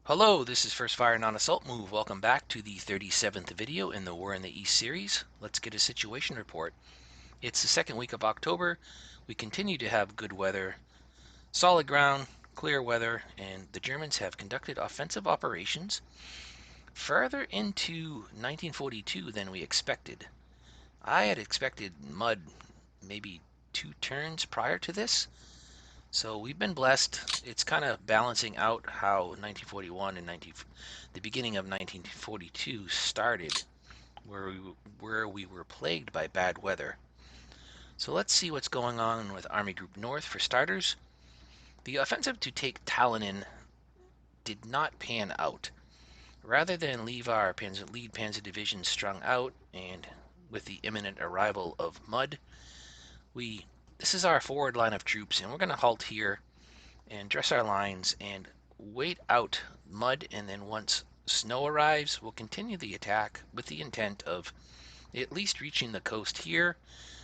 Hello, this is First Fire Non-Assault Move. Welcome back to the 37th video in the War in the East series. Let's get a situation report. It's the second week of October. We continue to have good weather, solid ground, clear weather, and the Germans have conducted offensive operations further into 1942 than we expected. I had expected mud maybe 2 turns prior to this. So we've been blessed. It's kind of balancing out how 1941 and the beginning of 1942 started, where we were plagued by bad weather. So let's see what's going on with Army Group North for starters. The offensive to take Tallinn did not pan out. Rather than leave our lead Panzer Division strung out and with the imminent arrival of mud, this is our forward line of troops, and we're going to halt here and dress our lines and wait out mud, and then once snow arrives, we'll continue the attack with the intent of at least reaching the coast here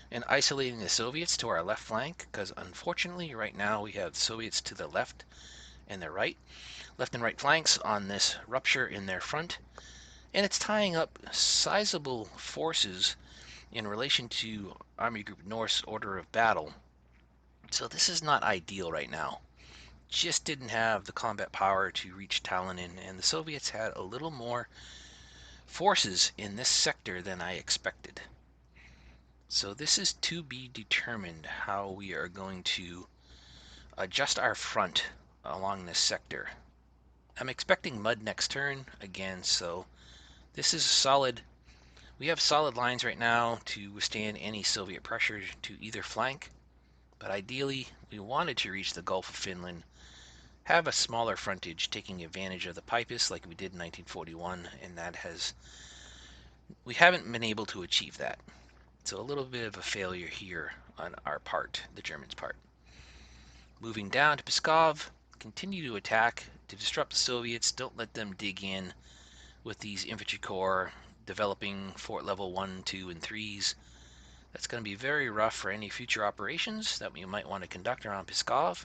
and isolating the Soviets to our left flank, because unfortunately right now we have Soviets to the left and the left and right flanks on this rupture in their front, and it's tying up sizable forces in relation to Army Group North's order of battle. So this is not ideal right now. Just didn't have the combat power to reach Tallinn, and the Soviets had a little more forces in this sector than I expected. So this is to be determined how we are going to adjust our front along this sector. I'm expecting mud next turn again, so this is solid. We have solid lines right now to withstand any Soviet pressure to either flank, but ideally we wanted to reach the Gulf of Finland, have a smaller frontage, taking advantage of the Pipus like we did in 1941, and we haven't been able to achieve that. So a little bit of a failure here on our part, the Germans' part. Moving down to Pskov, continue to attack to disrupt the Soviets. Don't let them dig in with these infantry corps developing fort level 1, 2, and 3s. That's going to be very rough for any future operations that we might want to conduct around Pskov.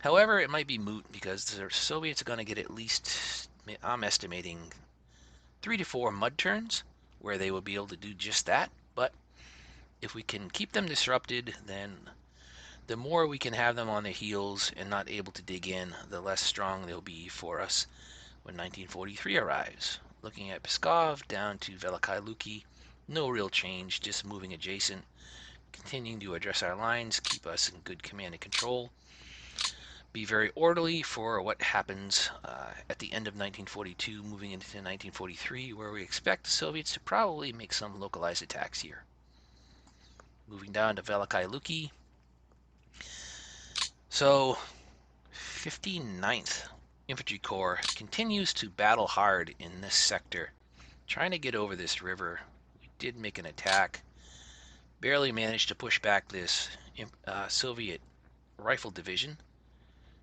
However, it might be moot because the Soviets are going to get at least, I'm estimating, 3 to 4 mud turns where they will be able to do just that. But if we can keep them disrupted, then the more we can have them on their heels and not able to dig in, the less strong they'll be for us when 1943 arrives. Looking at Pskov down to Veliky Luki, no real change, just moving adjacent, continuing to address our lines, keep us in good command and control. Be very orderly for what happens at the end of 1942, moving into 1943, where we expect the Soviets to probably make some localized attacks here. Moving down to Veliky Luki. So, 59th Infantry Corps continues to battle hard in this sector, trying to get over this river. We did make an attack, barely managed to push back this Soviet rifle division,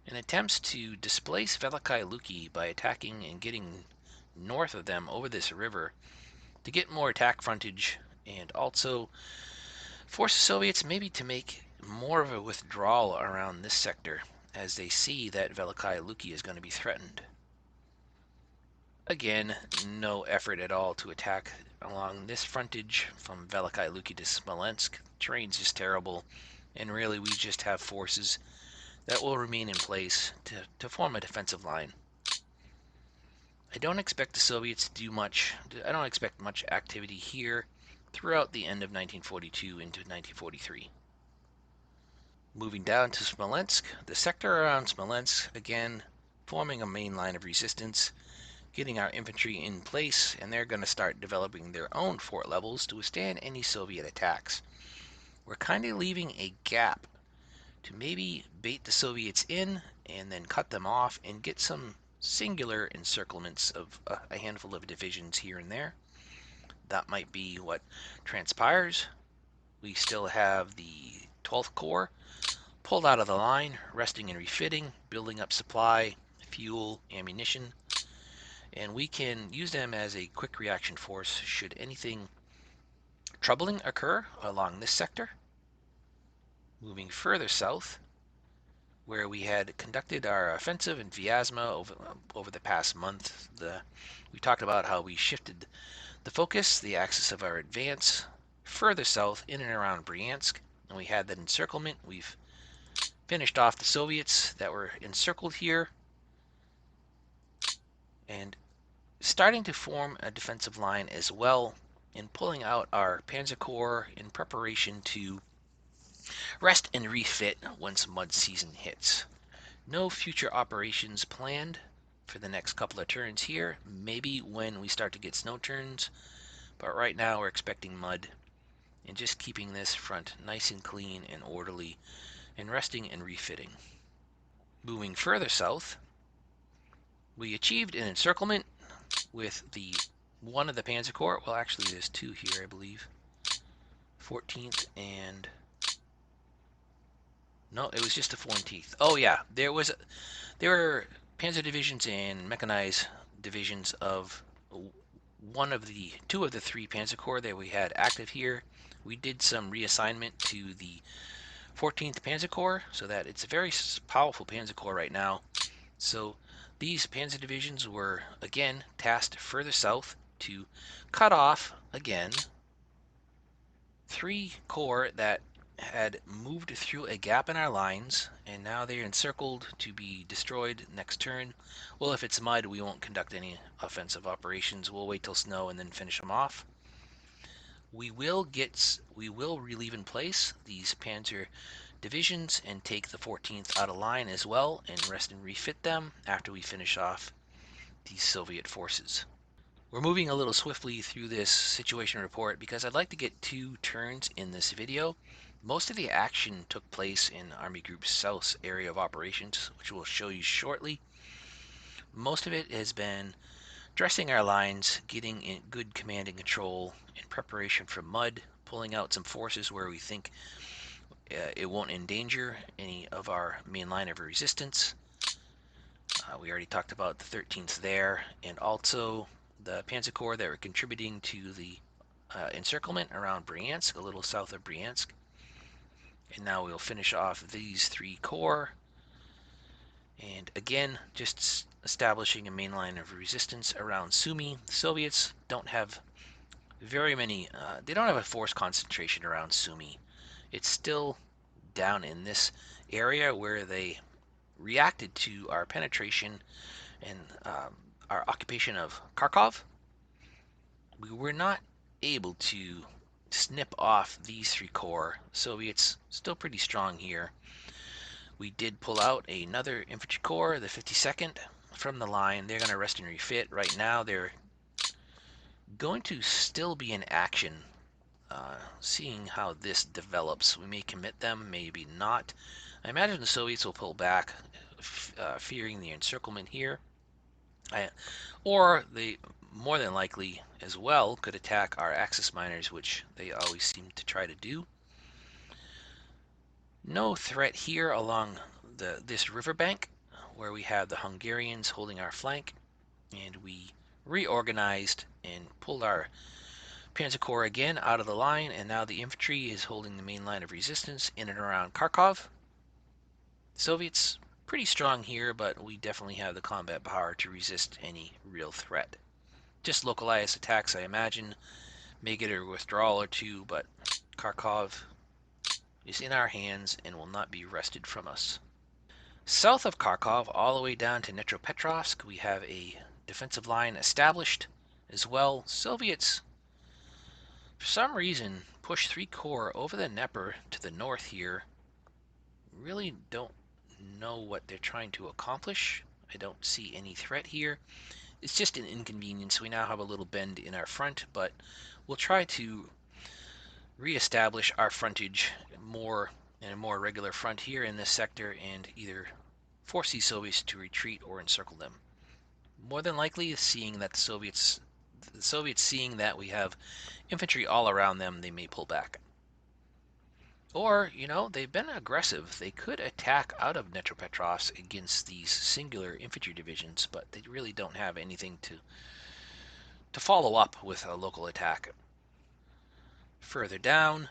and attempts to displace Veliky Luki by attacking and getting north of them over this river to get more attack frontage and also force the Soviets maybe to make more of a withdrawal around this sector as they see that Veliky Luki is going to be threatened. Again, no effort at all to attack along this frontage from Veliky Luki to Smolensk. Terrain's just terrible, and really we just have forces that will remain in place to form a defensive line. I don't expect the Soviets to do much. I don't expect much activity here throughout the end of 1942 into 1943. Moving down to Smolensk, the sector around Smolensk, again, forming a main line of resistance, getting our infantry in place, and they're going to start developing their own fort levels to withstand any Soviet attacks. We're kind of leaving a gap to maybe bait the Soviets in and then cut them off and get some singular encirclements of a handful of divisions here and there. That might be what transpires. We still have the 12th Corps pulled out of the line, resting and refitting, building up supply, fuel, ammunition, and we can use them as a quick reaction force should anything troubling occur along this sector. Moving further south, where we had conducted our offensive in Vyazma over the past month. We talked about how we shifted the focus, the axis of our advance, further south in and around Bryansk, and we had that encirclement. We've finished off the Soviets that were encircled here, and starting to form a defensive line as well, and pulling out our Panzer Corps in preparation to rest and refit once mud season hits. No future operations planned for the next couple of turns here, maybe when we start to get snow turns, but right now we're expecting mud, and just keeping this front nice and clean and orderly, and resting and refitting. Moving further south, we achieved an encirclement with the one of the Panzer Corps. Well, actually there's two here, I believe. 14th and no, it was just the 14th. Oh yeah, there were panzer divisions and mechanized divisions of two of the three Panzer Corps that we had active here. We did some reassignment to the 14th Panzer Corps, so that it's a very powerful Panzer Corps right now. So these panzer divisions were again tasked further south to cut off again 3 corps that had moved through a gap in our lines, and now they're encircled to be destroyed next turn. Well, if it's mud, we won't conduct any offensive operations. We'll wait till snow and then finish them off. We will relieve in place these panzer divisions and take the 14th out of line as well, and rest and refit them after we finish off these Soviet forces. We're moving a little swiftly through this situation report because I'd like to get 2 turns in this video. Most of the action took place in Army Group South's area of operations, which we'll show you shortly. Most of it has been dressing our lines, getting in good command and control in preparation for mud, pulling out some forces where we think it won't endanger any of our main line of resistance. We already talked about the 13th there, and also the Panzer Corps that were contributing to the encirclement around Bryansk, a little south of Bryansk. And now we'll finish off these 3 corps. And again, just establishing a main line of resistance around Sumy. The Soviets don't have very many, they don't have a force concentration around Sumy. It's still down in this area where they reacted to our penetration and our occupation of Kharkov. We were not able to snip off these 3 corps. Soviets still pretty strong here. We did pull out another infantry corps, the 52nd, from the line. They're going to rest and refit. Right now they're going to still be in action. Seeing how this develops, we may commit them, maybe not. I imagine the Soviets will pull back, fearing the encirclement here. Or they more than likely as well could attack our Axis miners, which they always seem to try to do. No threat here along this riverbank, where we have the Hungarians holding our flank, and we reorganized and pulled our Panzer Corps again out of the line, and now the infantry is holding the main line of resistance in and around Kharkov. Soviets pretty strong here, but we definitely have the combat power to resist any real threat. Just localized attacks, I imagine, may get a withdrawal or two, but Kharkov is in our hands and will not be wrested from us. South of Kharkov, all the way down to Dnipropetrovsk, we have a defensive line established as well. Soviets, for some reason, push 3 corps over the Dnieper to the north here. Really don't know what they're trying to accomplish. I don't see any threat here. It's just an inconvenience. We now have a little bend in our front, but we'll try to reestablish our frontage more in a more regular front here in this sector, and either force these Soviets to retreat or encircle them. More than likely, seeing that the Soviets seeing that we have infantry all around them, they may pull back. Or, you know, they've been aggressive. They could attack out of Dnipropetrovsk against these singular infantry divisions, but they really don't have anything to follow up with a local attack. Further down,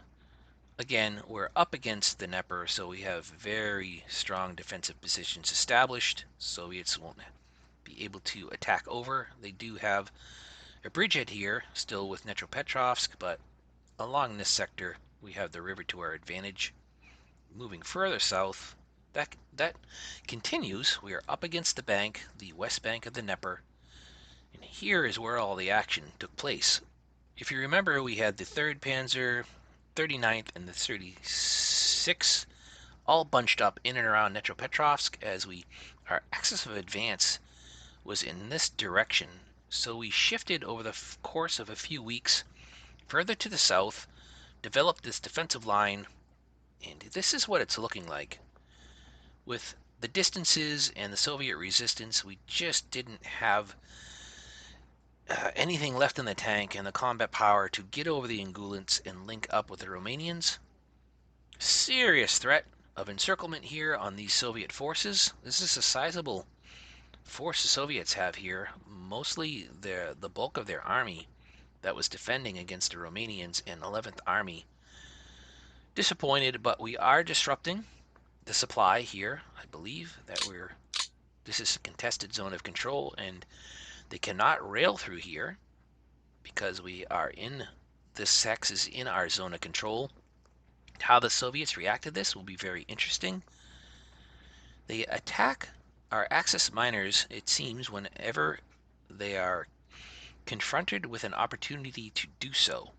Again, we're up against the Dnieper, so we have very strong defensive positions established. Soviets won't be able to attack over. They do have a bridgehead here, still with Dnepropetrovsk, but along this sector, we have the river to our advantage. Moving further south, that continues. We are up against the bank, the west bank of the Dnieper, and here is where all the action took place. If you remember, we had the 3rd Panzer, 39th, and the 36th all bunched up in and around Dnepropetrovsk as our axis of advance was in this direction. So we shifted over the course of a few weeks further to the south, developed this defensive line, and this is what it's looking like. With the distances and the Soviet resistance, we just didn't have anything left in the tank and the combat power to get over the Ingulets and link up with the Romanians. Serious threat of encirclement here on these Soviet forces. This is a sizable force the Soviets have here, mostly the bulk of their army that was defending against the Romanians and 11th Army. Disappointed, but we are disrupting the supply here. I believe that this is a contested zone of control and they cannot rail through here because we are in this sex is in our zone of control. How the Soviets react to this will be very interesting. They attack our Axis miners, it seems, whenever they are confronted with an opportunity to do so.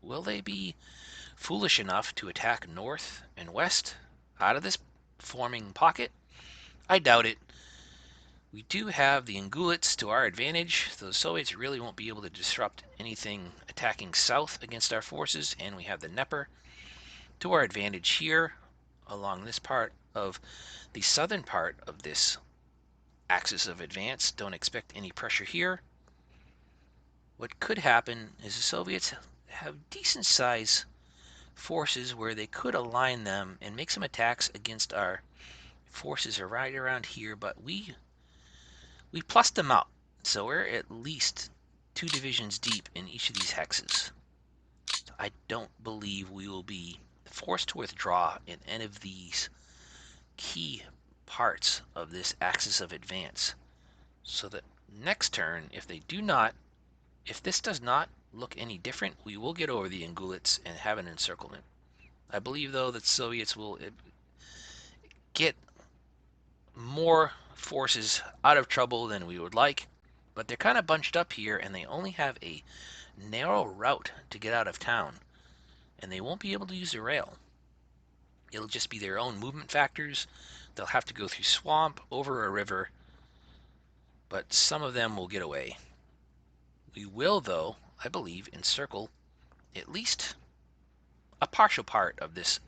Will they be foolish enough to attack north and west out of this forming pocket? I doubt it. We do have the Ingulets to our advantage, so the Soviets really won't be able to disrupt anything attacking south against our forces, and we have the Dnieper to our advantage here along this part of the southern part of this axis of advance. Don't expect any pressure here. What could happen is the Soviets have decent size forces where they could align them and make some attacks against our forces are right around here, but we plussed them out. So we're at least 2 divisions deep in each of these hexes. So I don't believe we will be forced to withdraw in any of these key parts of this axis of advance. So that next turn, if this does not look any different, we will get over the Ingulets and have an encirclement. I believe, though, that Soviets will get more forces out of trouble than we would like, but they're kind of bunched up here and they only have a narrow route to get out of town, and they won't be able to use the rail. It'll just be their own movement factors. They'll have to go through swamp, over a river, but some of them will get away. We will, though, I believe, encircle at least a partial part of this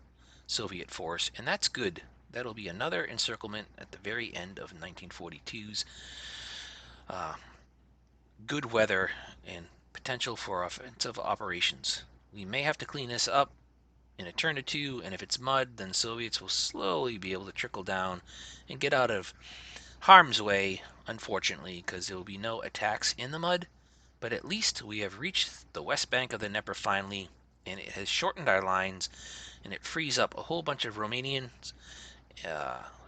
Soviet force, and that's good. That'll be another encirclement at the very end of 1942's good weather and potential for offensive operations. We may have to clean this up in a turn or two, and if it's mud, then Soviets will slowly be able to trickle down and get out of harm's way, unfortunately, because there will be no attacks in the mud. But at least we have reached the west bank of the Dnieper finally, and it has shortened our lines, and it frees up a whole bunch of Romanian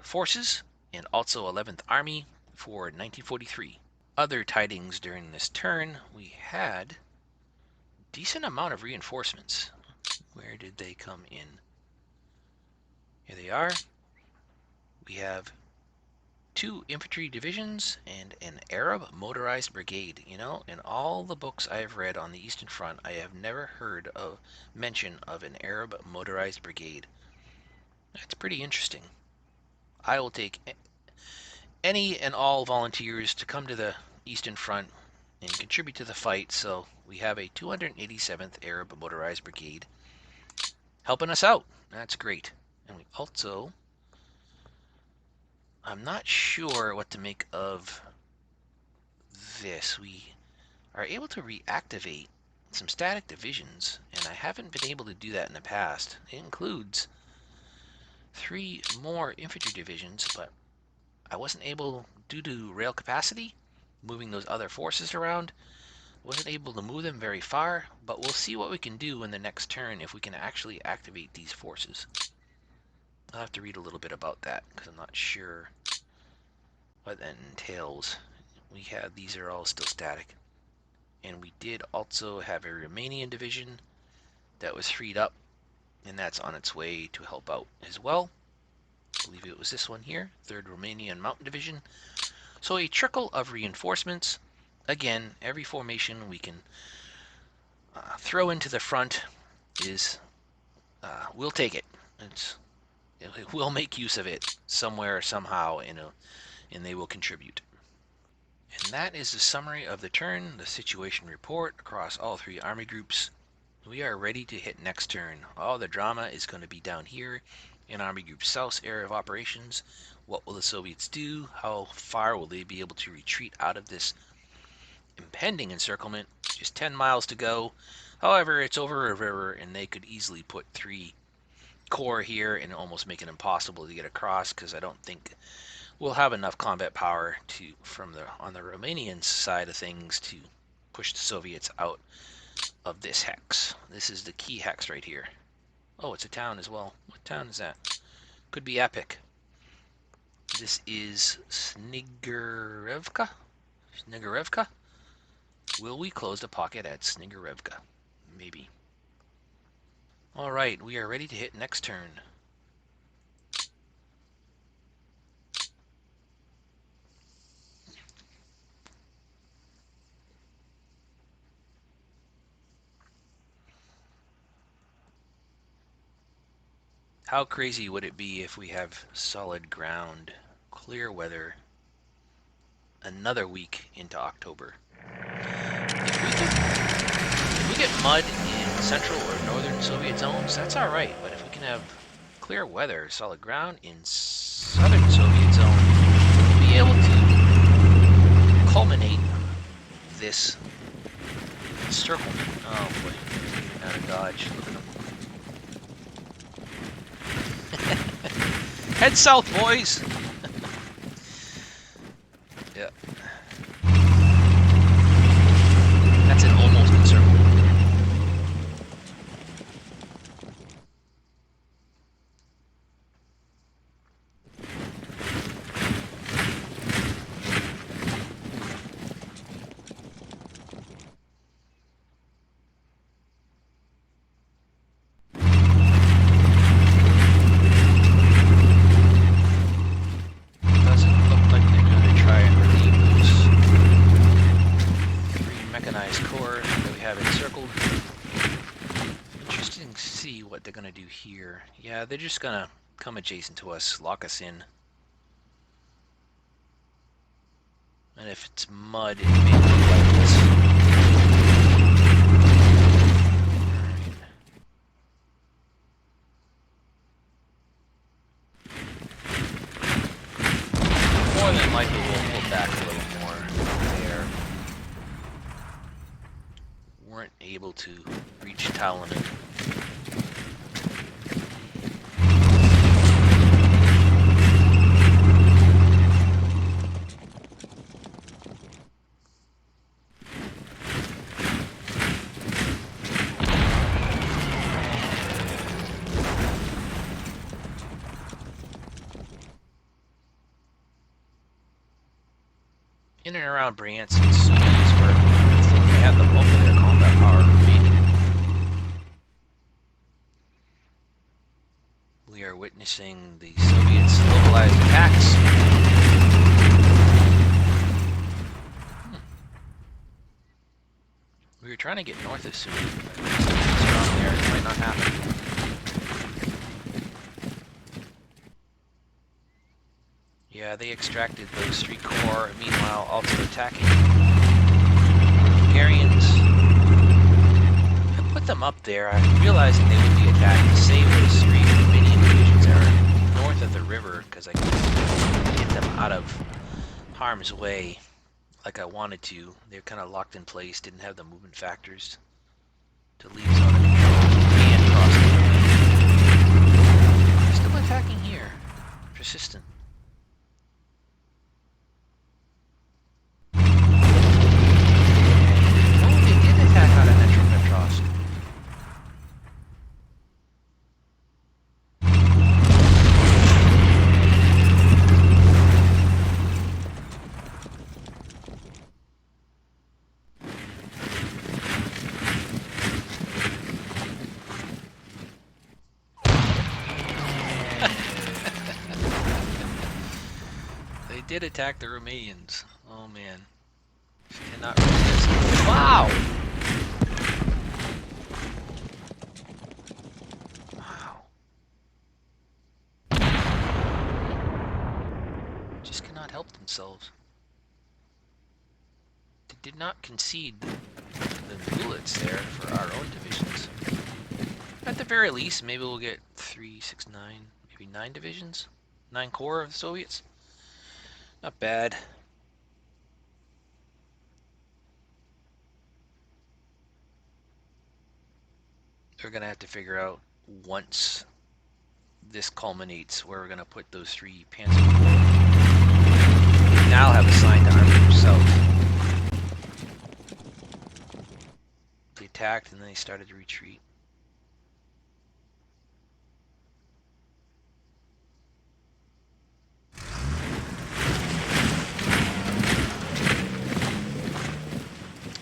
forces and also 11th Army for 1943. Other tidings during this turn, we had decent amount of reinforcements. Where did they come in? Here they are. We have 2 infantry divisions and an Arab motorized brigade. You know, in all the books I have read on the Eastern Front, I have never heard of mention of an Arab motorized brigade. That's pretty interesting. I will take any and all volunteers to come to the Eastern Front and contribute to the fight. So we have a 287th Arab motorized brigade helping us out. That's great. And we also, I'm not sure what to make of this. We are able to reactivate some static divisions, and I haven't been able to do that in the past. It includes 3 more infantry divisions, but I wasn't able, due to rail capacity, moving those other forces around, Wasn't able to move them very far, but we'll see what we can do in the next turn if we can actually activate these forces. I'll have to read a little bit about that because I'm not sure what that entails. We have, these are all still static. And we did also have a Romanian division that was freed up, and that's on its way to help out as well. I believe it was this one here, 3rd Romanian Mountain Division. So a trickle of reinforcements. Again, every formation we can throw into the front is, we'll take it. We'll make use of it somewhere, somehow, and they will contribute. And that is the summary of the turn, the situation report across all 3 army groups. We are ready to hit next turn. All the drama is going to be down here in Army Group South's area of operations. What will the Soviets do? How far will they be able to retreat out of this impending encirclement? Just 10 miles to go. However, it's over a river, and they could easily put 3 corps here and almost make it impossible to get across, because I don't think we'll have enough combat power on the Romanian side of things to push the Soviets out of this hex. This is the key hex right here. Oh, it's a town as well. What town is that? Could be Epic. This is Snigurevka? Snigurevka? Will we close the pocket at Snigurevka? Maybe. Alright, we are ready to hit next turn. How crazy would it be if we have solid ground, clear weather, another week into October? If we get mud in central or northern Soviet zones, that's alright, but if we can have clear weather, solid ground in southern Soviet zone, we'll be able to culminate this encirclement. Oh boy, out of dodge. Look at them. Head south, boys! Yeah. That's an almost encirclement. Here. Yeah, they're just gonna come adjacent to us, lock us in. And if it's mud, it may look like this. More than likely we'll pull back a little more there. Weren't able to reach Talonin. In and around Bryansk and Sumy is where I think they have the bulk of their combat power remaining. We are witnessing the Soviets' localized attacks. We were trying to get north of Sumy, but around there it might not happen. Yeah, they extracted those 3 corps, meanwhile also attacking Hungarians. I put them up there, realizing they would be attacked to save those 3 Romanian divisions that are north of the river, because I could get them out of harm's way like I wanted to. They're kind of locked in place, didn't have the movement factors to leave zone of control and cross the line. Still attacking here. Persistent. did attack the Romanians. Oh man. Cannot resist. Wow! Wow. Just cannot help themselves. They did not concede the bullets there for our own divisions. At the very least, maybe we'll get 3, 6, 9, maybe 9 divisions? 9 corps of the Soviets? Not bad. We're going to have to figure out once this culminates where we're going to put those 3 Panzer Corps. We now have assigned to army himself. They attacked and then they started to retreat.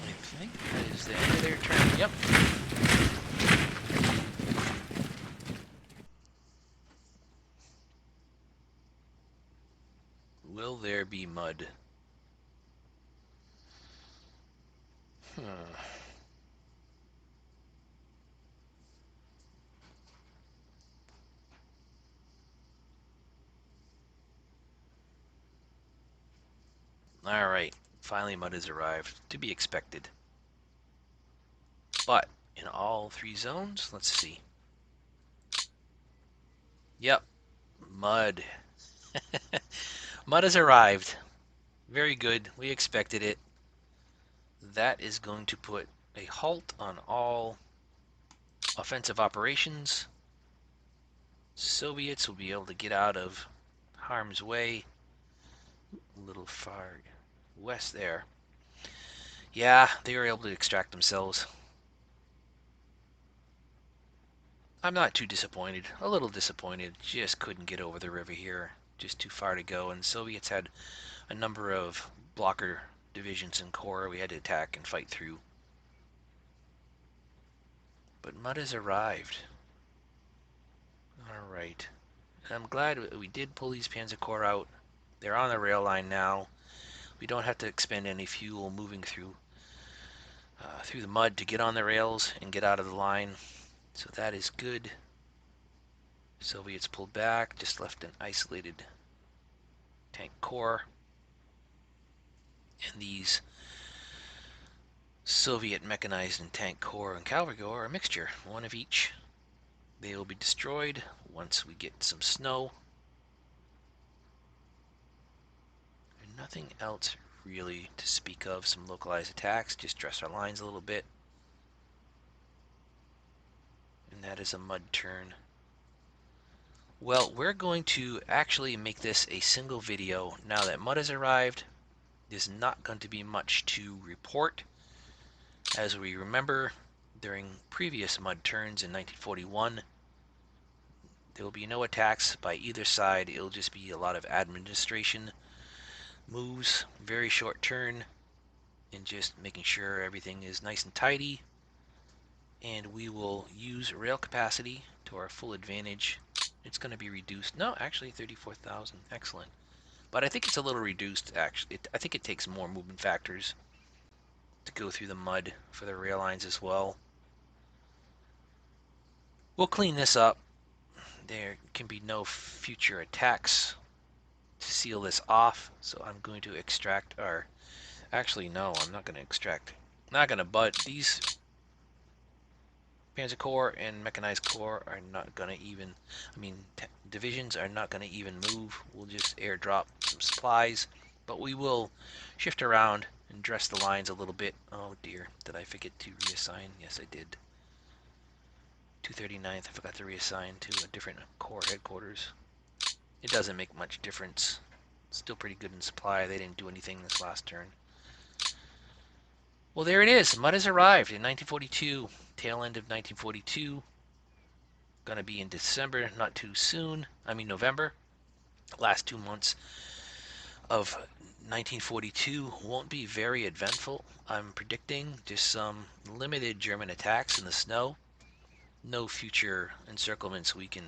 I think that is the end of their turn. Yep. Will there be mud? Alright, finally mud has arrived. To be expected. But in all 3 zones, let's see. Yep, mud. Mud has arrived. Very good. We expected it. That is going to put a halt on all offensive operations. Soviets will be able to get out of harm's way. A little far west there. Yeah, they were able to extract themselves. I'm not too disappointed. A little disappointed. Just couldn't get over the river here. Just too far to go. And the Soviets had a number of blocker divisions and corps we had to attack and fight through. But mud has arrived. Alright. I'm glad we did pull these Panzer Corps out. They're on the rail line now. We don't have to expend any fuel moving through the mud to get on the rails and get out of the line. So that is good. Soviets pulled back, just left an isolated tank corps. And these Soviet mechanized and tank corps and cavalry corps are a mixture, one of each. They will be destroyed once we get some snow. And nothing else really to speak of. Some localized attacks, just dress our lines a little bit. And that is a mud turn. Well, we're going to actually make this a single video. Now that mud has arrived, there's not going to be much to report. As we remember, during previous mud turns in 1941, there will be no attacks by either side. It'll just be a lot of administration moves, very short turn, and just making sure everything is nice and tidy. And we will use rail capacity to our full advantage. It's going to be reduced. No, actually 34,000. Excellent. But I think it's a little reduced, actually. I think it takes more movement factors to go through the mud for the rail lines as well. We'll clean this up. There can be no future attacks to seal this off, so I'm going to extract our... Actually, no, I'm not going to extract. Not going to, but these Panzer Corps and Mechanized Corps are not going to even... divisions are not going to even move. We'll just airdrop some supplies, but we will shift around and dress the lines a little bit. Oh dear, did I forget to reassign? Yes, I did. 239th, I forgot to reassign to a different Corps headquarters. It doesn't make much difference. Still pretty good in supply. They didn't do anything this last turn. Well, there it is. Mud has arrived in 1942. Tail end of 1942. Gonna be in December, not too soon. November. Last 2 months of 1942 won't be very eventful. I'm predicting just some limited German attacks in the snow. No future encirclements we can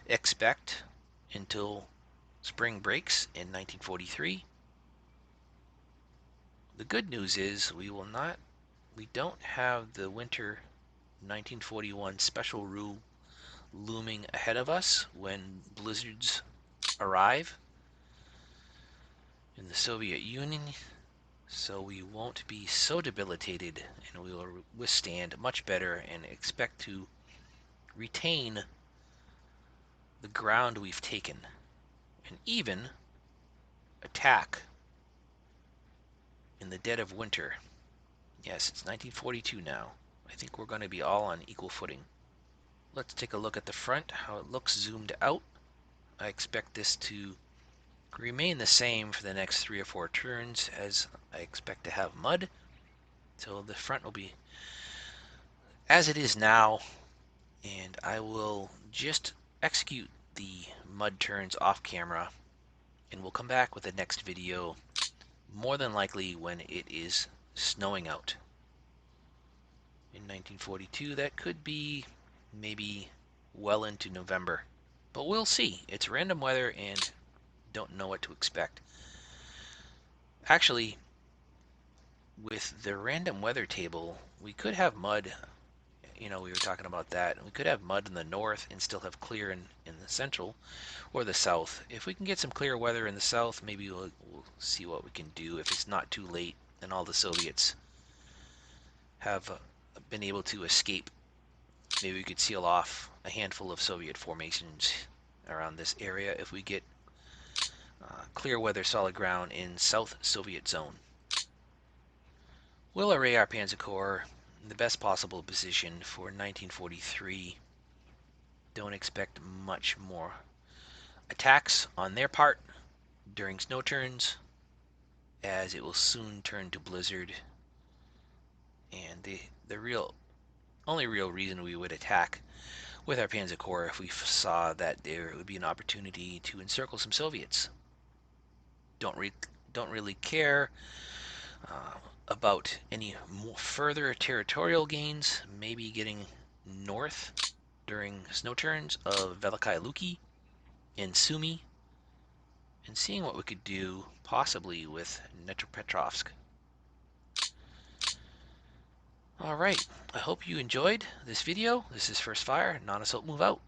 expect until spring breaks in 1943. The good news is we don't have the winter 1941 special rule looming ahead of us when blizzards arrive in the Soviet Union, so we won't be so debilitated, and we will withstand much better and expect to retain the ground we've taken and even attack in the dead of winter. Yes, it's 1942 now. I think we're going to be all on equal footing. Let's take a look at the front, how it looks zoomed out. I expect this to remain the same for the next 3 or 4 turns, as I expect to have mud. So the front will be as it is now, and I will just execute the mud turns off camera, and we'll come back with the next video, more than likely when it is snowing out. In 1942, that could be maybe well into November, but we'll see. It's random weather and don't know what to expect. Actually, with the random weather table, we could have mud. We were talking about that. We could have mud in the north and still have clear in the central or the south. If we can get some clear weather in the south, maybe we'll see what we can do if it's not too late and all the Soviets have been able to escape. Maybe we could seal off a handful of Soviet formations around this area if we get clear weather, solid ground in South Soviet zone. We'll array our Panzer Corps in the best possible position for 1943. Don't expect much more attacks on their part during snow turns, as it will soon turn to blizzard. And the only real reason we would attack with our Panzer Corps if we saw that there would be an opportunity to encircle some Soviets. Don't really care about any further territorial gains, maybe getting north during snow turns of Veliky Luki and Sumy, and seeing what we could do possibly with Dnepropetrovsk. Alright, I hope you enjoyed this video. This is First Fire, non-assault move out.